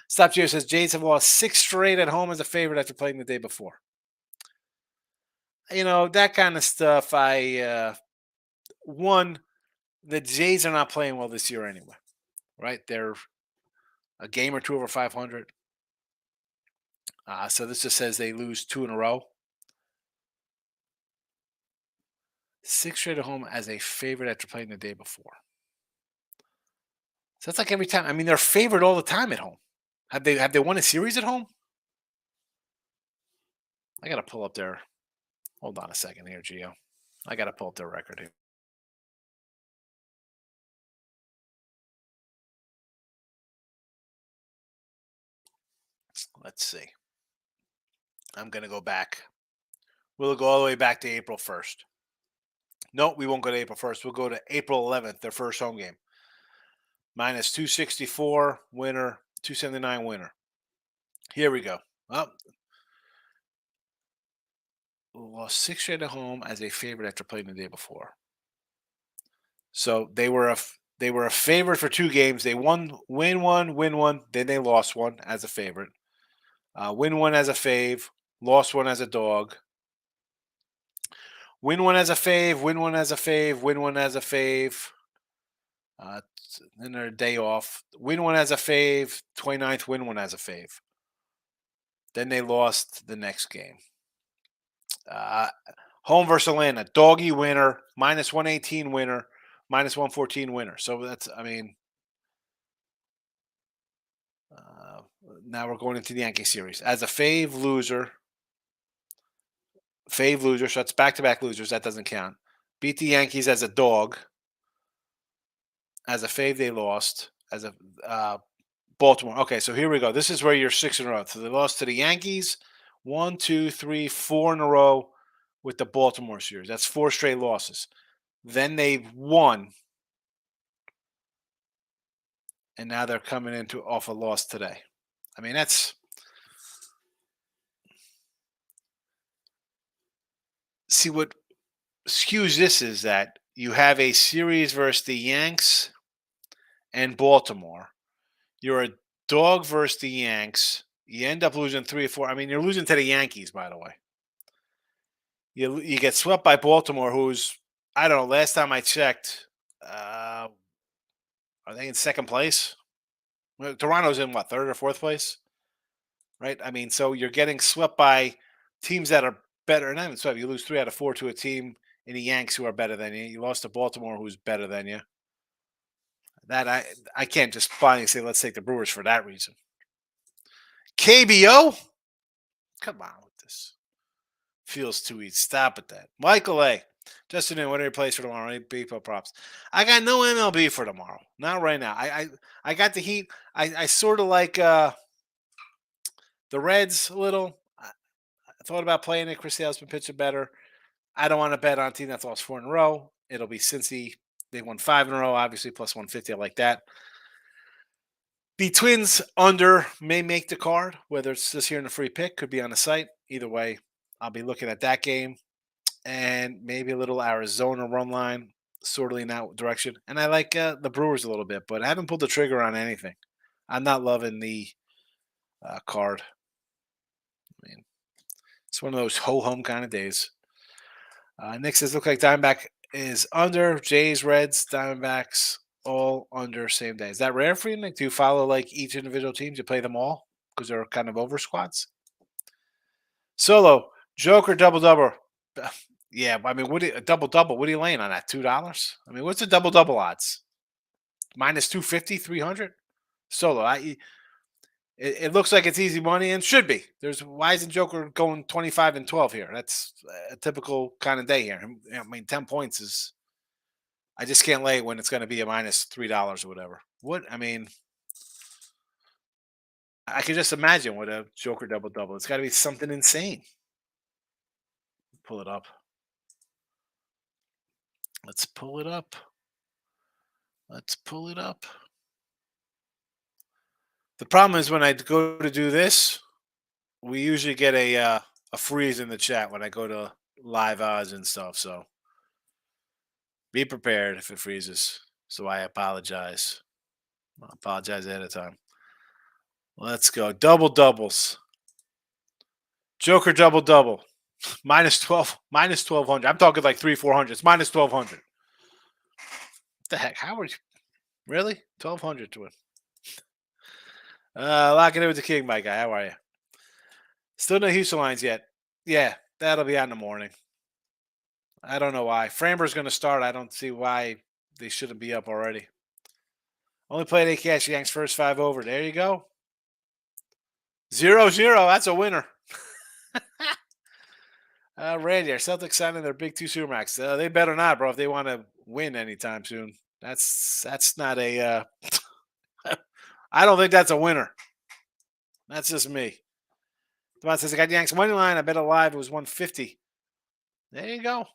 Stop Gio says Jays have lost 6 straight at home as a favorite after playing the day before. That kind of stuff. The Jays are not playing well this year anyway. right? They're a game or two over 500. So this just says they lose two in a row. Six straight at home as a favorite after playing the day before. So that's like every time. I mean, they're favored all the time at home. Have they won a series at home? I gotta pull up their. Hold on a second here, Gio. I gotta pull up their record here. Let's see. I'm gonna go back. We'll go all the way back to April 1st. No, we won't go to April 1st. We'll go to April 11th, their first home game. Minus 264 winner, 279 winner. Here we go. Well, lost six straight at home as a favorite after playing the day before. So they were a favorite for two games. They win one, then they lost one as a favorite. Win one as a fave, lost one as a dog. Win one as a fave, win one as a fave, win one as a fave. Then their day off. Win one as a fave, 29th, win one as a fave. Then they lost the next game. Home versus Atlanta, doggy winner, minus 118 winner, minus 114 winner. So that's, I mean, now we're going into the Yankee series. As a fave loser, so that's back-to-back losers. That doesn't count. Beat the Yankees as a dog. As a fave, they lost. As a Baltimore. Okay, so here we go. This is where you're six in a row. So they lost to the Yankees, 1, 2, 3, 4 in a row with the Baltimore series. That's four straight losses. Then they won, and now they're coming into off a loss today. I mean, that's see what skews this is that you have a series versus the Yanks and Baltimore. You're a dog versus the Yanks. You end up losing 3 or 4. I mean, you're losing to the Yankees, by the way. You get swept by Baltimore, who's, I don't know, last time I checked, are they in second place? Well, Toronto's in what, third or fourth place? Right? I mean, so you're getting swept by teams that are better. Not even swept. You lose 3 out of 4 to a team in the Yanks who are better than you. You lost to Baltimore, who's better than you. That I can't just finally say let's take the Brewers for that reason. KBO? Come on with this. Feels too easy. Stop at that. Michael A. Justin in, what are your plays for tomorrow? Any people props? I got no MLB for tomorrow. Not right now. I got the Heat. I sort of like the Reds a little. I thought about playing it. Chris Sale's been pitching better. I don't want to bet on a team that's lost 4 in a row. It'll be Cincy. They won 5 in a row, obviously, plus 150. I like that. The Twins under may make the card, whether it's just here in the free pick, could be on the site. Either way, I'll be looking at that game and maybe a little Arizona run line, sort of in that direction. And I like the Brewers a little bit, but I haven't pulled the trigger on anything. I'm not loving the card. I mean, it's one of those ho-hum kind of days. Nick says, look like Diamondback is under. Jays, Reds, Diamondbacks, all under same day. Is that rare for you, Nick? Do you follow like each individual team? Do you play them all because they're kind of over squats? Solo, Joker, double. Yeah, I mean, a double? What are you laying on that? $2? I mean, what's the double odds? Minus 250, 300? Solo, it looks like it's easy money and should be. Why isn't Joker going 25 and 12 here? That's a typical kind of day here. I mean, 10 points is. I just can't lay it when it's going to be a minus $3 or whatever. I mean, I can just imagine what a Joker double. It's got to be something insane. Pull it up. Let's pull it up. The problem is when I go to do this, we usually get a freeze in the chat when I go to live odds and stuff. So be prepared if it freezes. So I apologize. I'll apologize ahead of time. Let's go. Double doubles. Joker double. Minus 12, minus 1,200. I'm talking like 300-400. It's minus 1,200. What the heck? How are you? Really? 1,200 to win. Locking in with the king, my guy. How are you? Still no Houston lines yet. Yeah, that'll be out in the morning. I don't know why. Framber's going to start. I don't see why they shouldn't be up already. Only played 8 cash. Yanks first 5 over. There you go. 0-0. That's a winner. Randy, our Celtics signing their big two supermax. They better not, bro. If they want to win anytime soon, that's not a. I don't think that's a winner. That's just me. Devon says I got Yanks money line. I bet alive it was 150. There you go.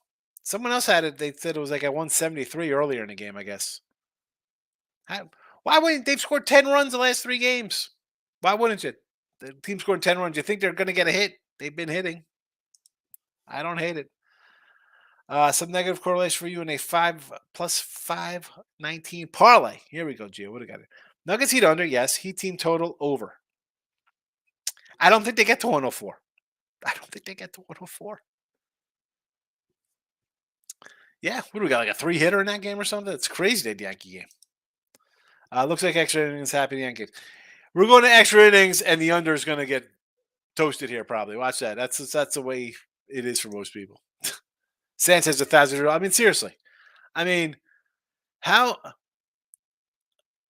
Someone else had it. They said it was like at 173 earlier in the game. I guess. Why wouldn't they've scored 10 runs the last 3 games? Why wouldn't you? The team scored 10 runs. You think they're going to get a hit? They've been hitting. I don't hate it. Some negative correlation for you in a 5+519 parlay. Here we go, Gio. What do we got? Nuggets heat under. Yes. Heat team total over. I don't think they get to 104. I don't think they get to 104. Yeah. What do we got? Like a 3-hitter in that game or something? It's crazy, that Yankee game. Looks like extra innings happy Yankees. We're going to extra innings, and the under is going to get toasted here probably. Watch that. That's the way it is for most people. Sanchez 1,000. I mean, seriously. I mean, how?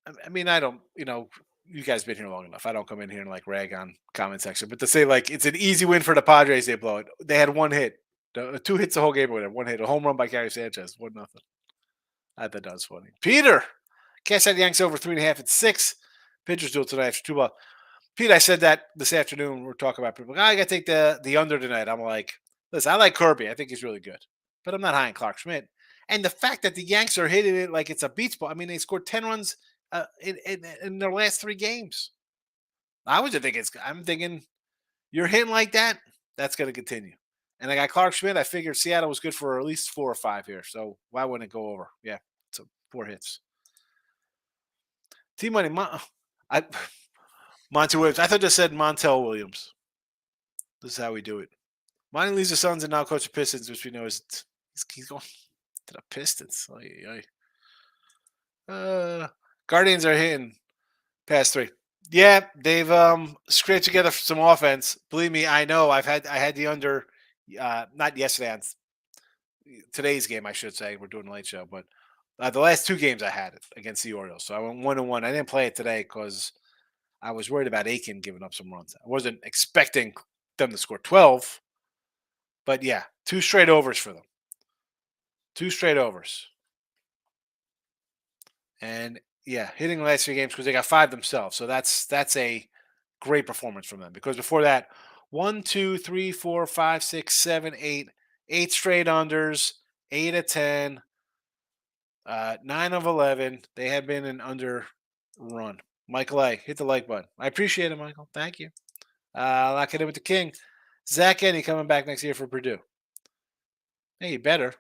I mean, I don't. You guys been here long enough. I don't come in here and like rag on comment section, but to say like it's an easy win for the Padres, they blow it. They had one hit, 2 hits the whole game or whatever. One hit, a home run by Gary Sanchez, 1-0. I thought that was funny. Peter, cash out Yanks over 3.5 at 6. Pitchers do it tonight after 2 balls. Pete, I said that this afternoon. We're talking about people. I got to take the under tonight. I'm like, listen, I like Kirby. I think he's really good, but I'm not high on Clark Schmidt. And the fact that the Yanks are hitting it like it's a beach ball. I mean, they scored 10 runs in their last 3 games. I'm thinking you're hitting like that. That's going to continue. And I got Clark Schmidt. I figured Seattle was good for at least 4 or 5 here. So why wouldn't it go over? Yeah, so 4 hits. T Money, Monty Williams. I thought they said Montel Williams. This is how we do it. Monty leaves the Suns and now coach the Pistons, which we know is he's going to the Pistons. Guardians are hitting past 3. Yeah, they've scraped together some offense. Believe me, I know. I had the under. Not yesterday, on today's game, I should say. We're doing a late show, but the last 2 games I had it against the Orioles. So I went 1-1. I didn't play it today because I was worried about Aiken giving up some runs. I wasn't expecting them to score 12, but yeah, 2 straight overs for them. 2 straight overs. And yeah, hitting the last 3 games because they got 5 themselves. So that's a great performance from them. Because before that, 1, 2, 3, 4, 5, 6, 7, 8 straight unders, 8 of 10, 9 of 11. They have been an under run. Michael A, hit the like button. I appreciate it, Michael. Thank you. Lock it in with the king. Zach Eddy coming back next year for Purdue. Hey, you better.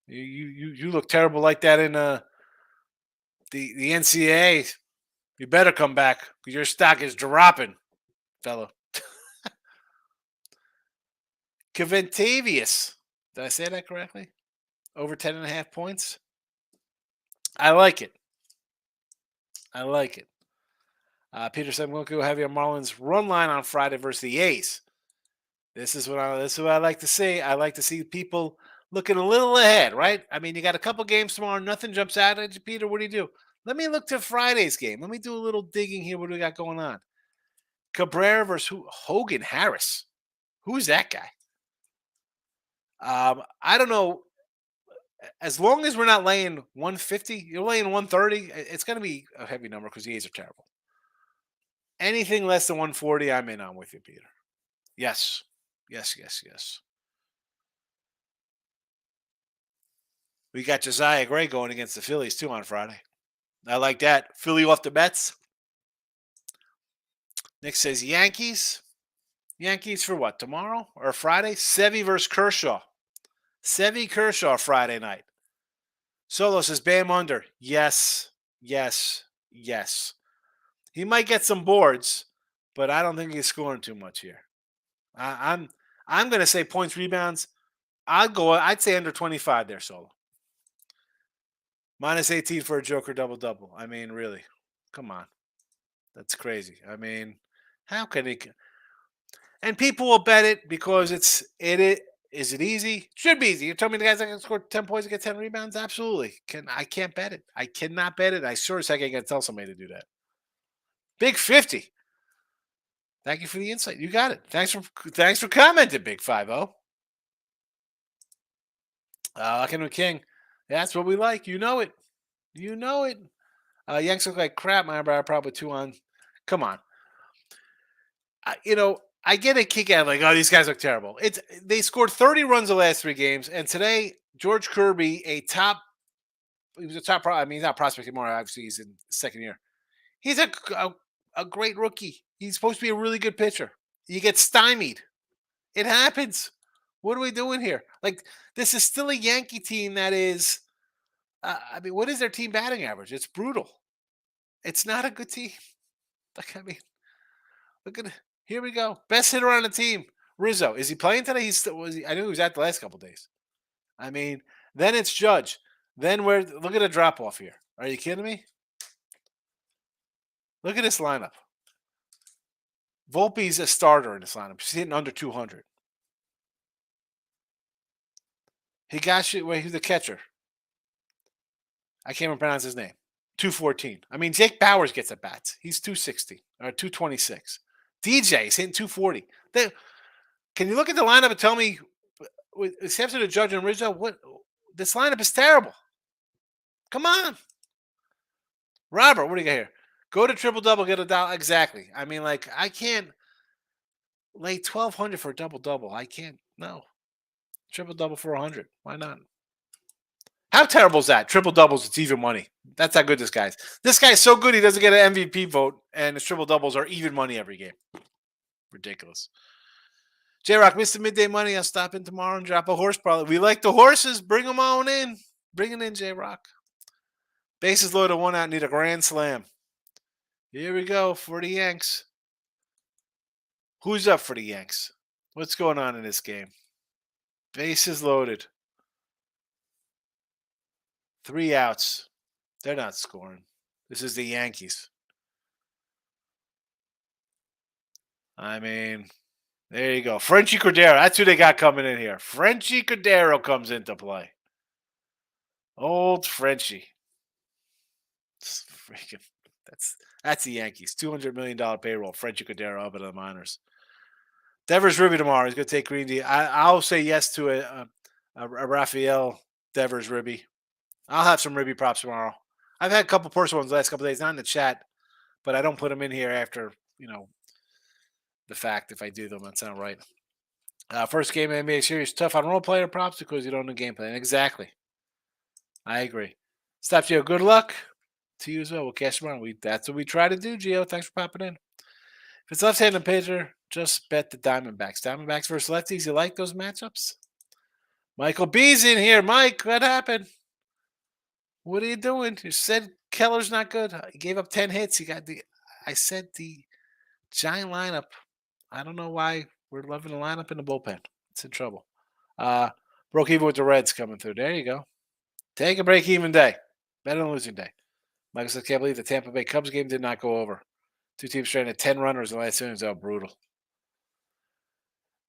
You look terrible like that in the NCAA. You better come back because your stock is dropping, fellow. Keventavius. Did I say that correctly? Over 10.5 points. I like it. Peter said, "We'll go have your Marlins run line on Friday versus the A's." This is what I like to see. I like to see people looking a little ahead, right? I mean, you got a couple games tomorrow. Nothing jumps out at you, Peter. What do you do? Let me look to Friday's game. Let me do a little digging here. What do we got going on? Cabrera versus Hogan Harris. Who's that guy? I don't know. As long as we're not laying 150, you're laying 130. It's going to be a heavy number because the A's are terrible. Anything less than 140, I'm in on with you, Peter. Yes. We got Josiah Gray going against the Phillies too on Friday. I like that. Philly off the Mets. Nick says Yankees. Yankees for what? Tomorrow or Friday? Sevy versus Kershaw. Sevy Kershaw Friday night. Solo says Bam under. Yes. He might get some boards, but I don't think he's scoring too much here. I'm going to say points, rebounds. I'd say under 25 there, Solo. Minus 18 for a Joker double-double. I mean, really. Come on. That's crazy. I mean, how can he? And people will bet it because it. Is it easy? Should be easy. You tell me the guys that can score 10 points and get 10 rebounds? Absolutely. I can't bet it. I cannot bet it. I sure as heck ain't gonna tell somebody to do that. Big 50. Thank you for the insight. You got it. Thanks for commenting, Big 50. Locking King. That's what we like. You know it. You know it. Yanks look like crap. My eyebrow probably two on. Come on. I get a kick out like, oh, these guys look terrible. They scored 30 runs the last 3 games, and today George Kirby, he was a top. I mean, he's not prospect anymore. Obviously, he's in second year. He's a great rookie. He's supposed to be a really good pitcher. You get stymied. It happens. What are we doing here? Like, this is still a Yankee team that is. I mean, what is their team batting average? It's brutal. It's not a good team. Like, I mean, look at it. Here we go. Best hitter on the team, Rizzo. Is he playing today? He's still was. I knew he was out the last couple days. I mean, then it's Judge. Then look at the drop off here. Are you kidding me? Look at this lineup. Volpe's a starter in this lineup. He's hitting under 200. He's the catcher. I can't even pronounce his name. 214. I mean, Jake Bowers gets at bats. He's 260 or 226. DJ is hitting 240. Can you look at the lineup and tell me, with Sampson, the Judge, and Rizzo, what this lineup is terrible? Come on, Robert. What do you got here? Go to triple double, get a dollar. Exactly. I mean, like, I can't lay 1,200 for a double double. I can't. No, triple double for 100. Why not? How terrible is that? Triple doubles, it's even money. That's how good this guy is. This guy's so good he doesn't get an MVP vote, and his triple doubles are even money every game. Ridiculous. J Rock, Mr. Midday Money. I'll stop in tomorrow and drop a horse parlay. We like the horses. Bring them on in. Bring it in, J Rock. Bases loaded, one out. Need a grand slam. Here we go for the Yanks. Who's up for the Yanks? What's going on in this game? Bases loaded. 3 outs. They're not scoring. This is the Yankees. I mean, there you go. Frenchie Cordero. That's who they got coming in here. Frenchie Cordero comes into play. Old Frenchie. That's the Yankees. $200 million payroll. Frenchie Cordero up at the minors. Devers Ribby tomorrow. He's going to take Green D. I'll say yes to a Rafael Devers Ribby. I'll have some Ribby props tomorrow. I've had a couple personal ones the last couple days, not in the chat, but I don't put them in here after, the fact if I do them. That's not right. First game of NBA series, tough on role player props because you don't know game plan. Exactly. I agree. Stop, Gio. Good luck to you as well. We'll cash tomorrow. That's what we try to do, Gio. Thanks for popping in. If it's left-handed pitcher, just bet the Diamondbacks. Diamondbacks versus lefties. You like those matchups? Michael B's in here. Mike, what happened? What are you doing? You said Keller's not good. He gave up 10 hits. I said the giant lineup. I don't know why we're loving the lineup in the bullpen. It's in trouble. Broke even with the Reds coming through. There you go. Take a break-even day. Better than losing day. Michael says, can't believe the Tampa Bay Cubs game did not go over. 2 teams stranded 10 runners in the last innings. Oh, brutal.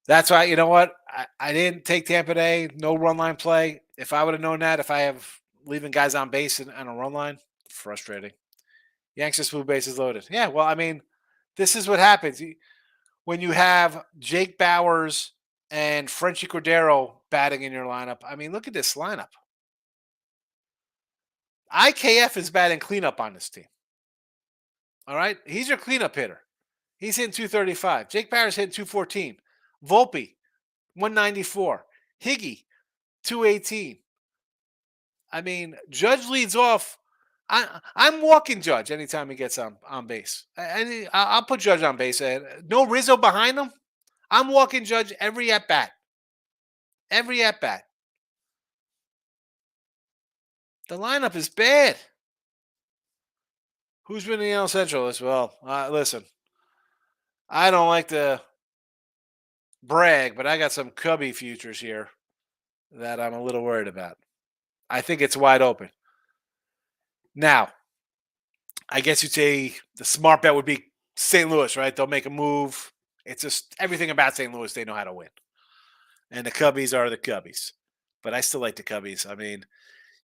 That's why, you know what? I didn't take Tampa Bay. No run line play. If I would have known that, if I have leaving guys on base and on a run line, frustrating. Yanks just move bases loaded. Yeah, well, I mean, this is what happens. When you have Jake Bowers and Frenchie Cordero batting in your lineup, I mean, look at this lineup. IKF is batting cleanup on this team. All right? He's your cleanup hitter. He's hitting 235. Jake Bowers hitting 214. Volpe, 194. Higgy, 218. I mean, Judge leads off. I'm walking Judge anytime he gets on base. I'll put Judge on base. No Rizzo behind him. I'm walking Judge every at-bat. Every at-bat. The lineup is bad. Who's winning the NL Central as well? Listen, I don't like to brag, but I got some Cubby futures here that I'm a little worried about. I think it's wide open. Now, I guess you'd say the smart bet would be St. Louis, right? They'll make a move. It's just everything about St. Louis, they know how to win. And the Cubbies are the Cubbies. But I still like the Cubbies. I mean,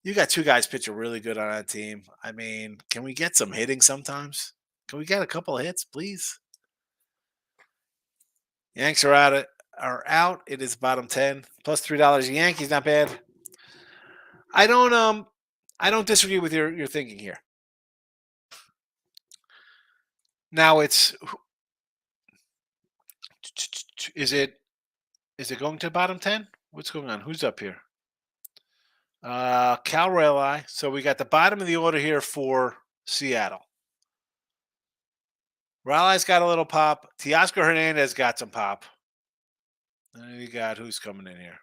you got two guys pitching really good on that team. I mean, can we get some hitting sometimes? Can we get a couple of hits, please? Yanks are out. Are out. It is bottom 10 plus $3. Yankees not bad. I don't I don't disagree with your thinking here. Now it's is it going to bottom 10? What's going on? Who's up here? Cal Raleigh. So we got the bottom of the order here for Seattle. Raleigh's got a little pop. Teoscar Hernandez got some pop. And you got who's coming in here?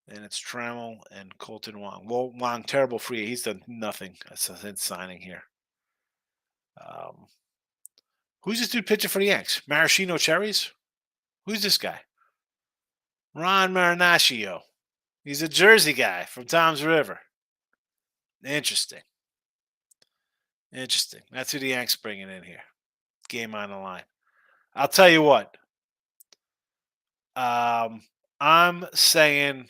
And it's Trammell and Colton Wong. Well, Wong, terrible free. He's done nothing since signing here. Who's this dude pitching for the Yanks? Maraschino Cherries? Who's this guy? Ron Marinaccio. He's a Jersey guy from Tom's River. Interesting. Interesting. That's who the Yanks bringing in here. Game on the line. I'll tell you what. I'm saying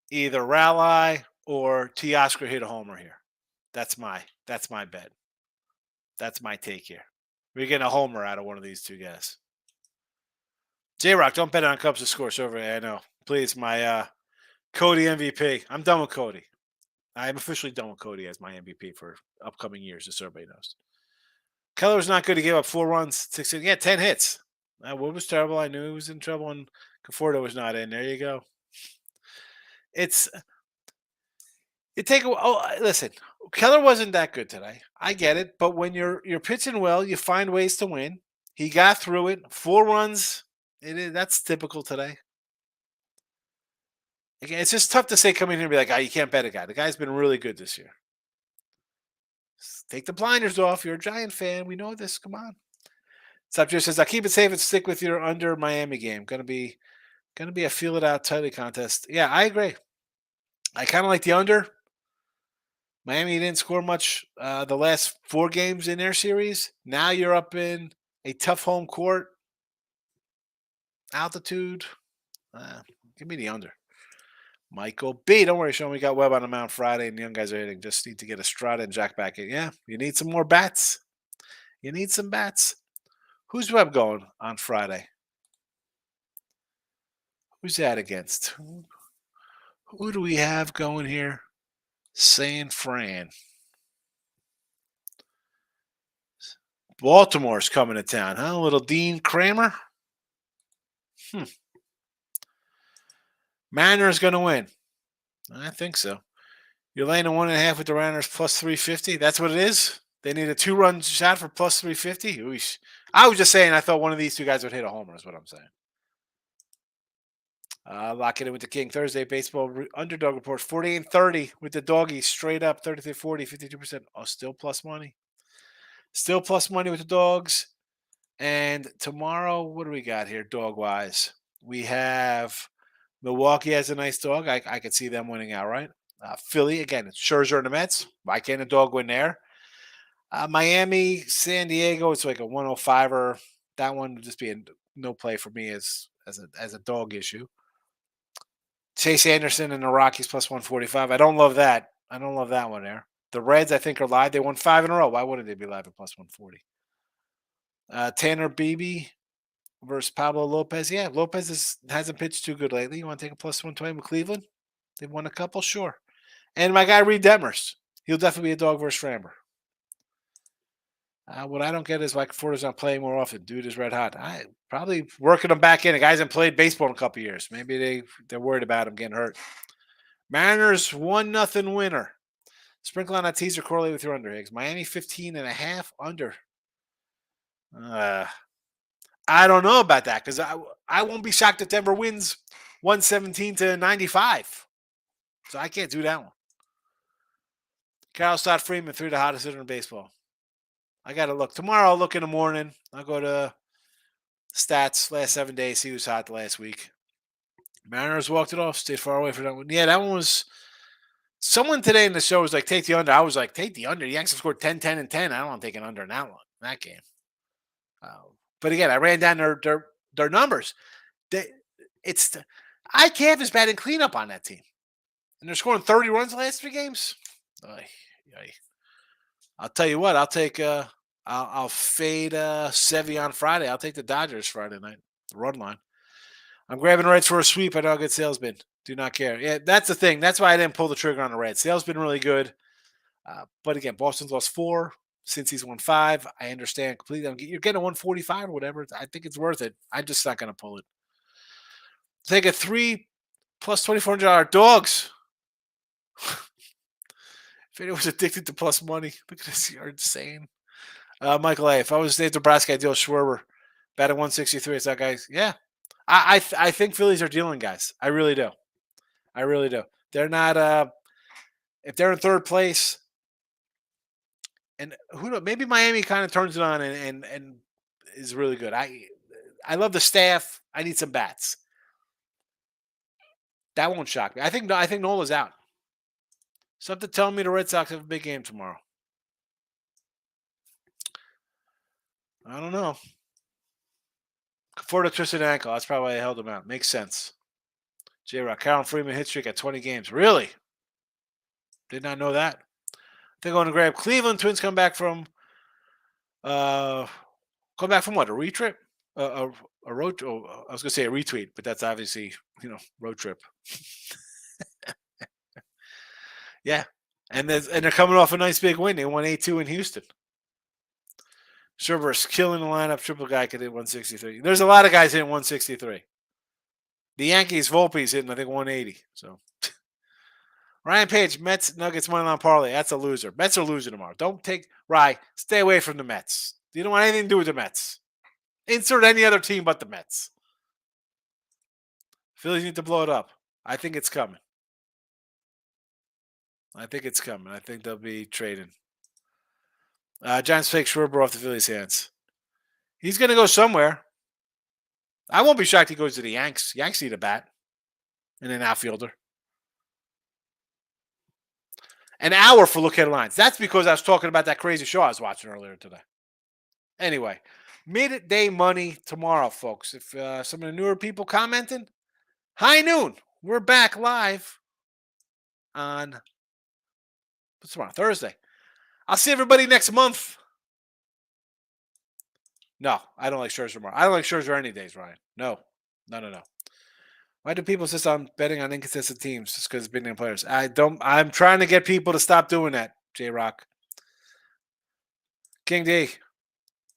either Raleigh or Teoscar hit a homer here. That's my bet. That's my take here. We're getting a homer out of one of these two guys. J-Rock, don't bet on Cubs to score. So over. I know. Please, my Cody MVP. I'm done with Cody. I am officially done with Cody as my MVP for upcoming years, just so everybody knows. Keller's not good to give up 4 runs, 6 hits. Yeah, 10 hits. Wood was terrible. I knew he was in trouble when Conforto was not in. There you go. Listen, Keller wasn't that good today. I get it, but when you're pitching well, you find ways to win. He got through it. 4 runs. That's typical today. Again, it's just tough to say coming here and be like, you can't bet a guy. The guy's been really good this year. Take the blinders off. You're a Giant fan. We know this. Come on. Subject says, I'll keep it safe and stick with your under Miami game. Gonna be a feel it out tightly contest. Yeah, I agree. I kind of like the under. Miami didn't score much the last 4 games in their series. Now you're up in a tough home court. Altitude. Give me the under. Michael B. Don't worry, Sean. We got Webb on the mound Friday, and the young guys are hitting. Just need to get Estrada and Jack back in. Yeah, you need some more bats. You need some bats. Who's Webb going on Friday? Who's that against? Who do we have going here? San Fran. Baltimore's coming to town, huh? A little Dean Kramer? Mariners going to win. I think so. You're laying a 1.5 with the Mariners plus 350. That's what it is? They need a 2-run shot for plus 350? Oosh. I was just saying I thought one of these two guys would hit a homer is what I'm saying. Lock it in with the King. Thursday baseball underdog report. 48-30 with the doggies. Straight up 33-40, 52%. Oh, still plus money. Still plus money with the dogs. And tomorrow, what do we got here dog-wise? We have Milwaukee has a nice dog. I could see them winning outright. Philly, again, it's Scherzer and the Mets. Why can't a dog win there? Miami, San Diego, it's like a 105er. That one would just be a no play for me as a dog issue. Chase Anderson and the Rockies plus 145. I don't love that. I don't love that one there. The Reds, I think, are live. They won 5 in a row. Why wouldn't they be live at plus 140? Tanner Beebe versus Pablo Lopez. Yeah, Lopez hasn't pitched too good lately. You want to take a plus 120 with Cleveland? They've won a couple, sure. And my guy Reed Detmers. He'll definitely be a dog versus Framber. What I don't get is why Conforto's not playing more often. Dude is red hot. I probably working him back in. The guy hasn't played baseball in a couple years. Maybe they're worried about him getting hurt. Mariners 1-0 winner. Sprinkle on that teaser correlate with your under, Higgs. Miami 15.5 under. I don't know about that because I won't be shocked if Denver wins 117-95. So I can't do that one. Carl Stott Freeman, 3 the hottest hitter in baseball. I got to look. Tomorrow I'll look in the morning. I'll go to stats last 7 days, see who's hot the last week. Mariners walked it off. Stay far away from that one. Yeah, that one was Someone today in the show was like, take the under. I was like, take the under. The Yanks have scored 10, 10, and 10. I don't want to take an under in that one, that game. But again, I ran down their numbers. They, it's ICAF is batting cleanup on that team. And they're scoring 30 runs the last 3 games. Oy, oy. I'll tell you what, I'll fade Sevy on Friday. I'll take the Dodgers Friday night, the run line. I'm grabbing the Reds for a sweep. I know how good Sale's been. Do not care. Yeah, that's the thing. That's why I didn't pull the trigger on the Reds. Sale's been really good. But again, Boston's lost 4 since he's won 5. I understand completely. You're getting a 145 or whatever. I think it's worth it. I'm just not going to pull it. Take a 3 plus $2,400 dogs. If anyone's addicted to plus money, look at this. You're insane. Michael A. If I was Dave Nebraska, I'd deal Schwerber. Batting 163. It's that guys. Yeah. I think Phillies are dealing guys. I really do. I really do. They're not if they're in 3rd place, and who knows, maybe Miami kind of turns it on and is really good. I love the staff. I need some bats. That won't shock me. I think Nola's out. Something telling me the Red Sox have a big game tomorrow. I don't know. For the twisted ankle. That's probably why they held him out. Makes sense. J-Rock. Carol Freeman hit streak at 20 games. Really? Did not know that. They're going to grab Cleveland. Twins come back from what? A retrip? A road. Oh, I was going to say a retweet, but that's obviously road trip. Yeah, and they're coming off a nice big win. They won 8-2 in Houston. Scherber's killing the lineup. Triple guy could hit 163. There's a lot of guys hitting 163. The Yankees, Volpe's hitting, I think, 180. So Ryan Page, Mets, Nuggets, money line parlay. That's a loser. Mets are losing tomorrow. Don't take Rye. Stay away from the Mets. You don't want anything to do with the Mets. Insert any other team but the Mets. Phillies need to blow it up. I think it's coming. I think they'll be trading. Giants take Schwarber off the Phillies' hands. He's going to go somewhere. I won't be shocked he goes to the Yanks. Yanks need a bat and an outfielder. An hour for look ahead lines. That's because I was talking about that crazy show I was watching earlier today. Anyway, midday money tomorrow, folks. If some of the newer people commenting, high noon. We're back live on what's tomorrow? Thursday. I'll see everybody next month. No, I don't like Scherzer tomorrow. I don't like Scherzer any days, Ryan. No. Why do people insist on betting on inconsistent teams just because it's big name players? I'm trying to get people to stop doing that, J-Rock. King D,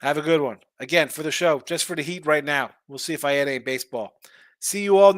have a good one. Again, for the show, just for the Heat right now. We'll see if I add any baseball. See you all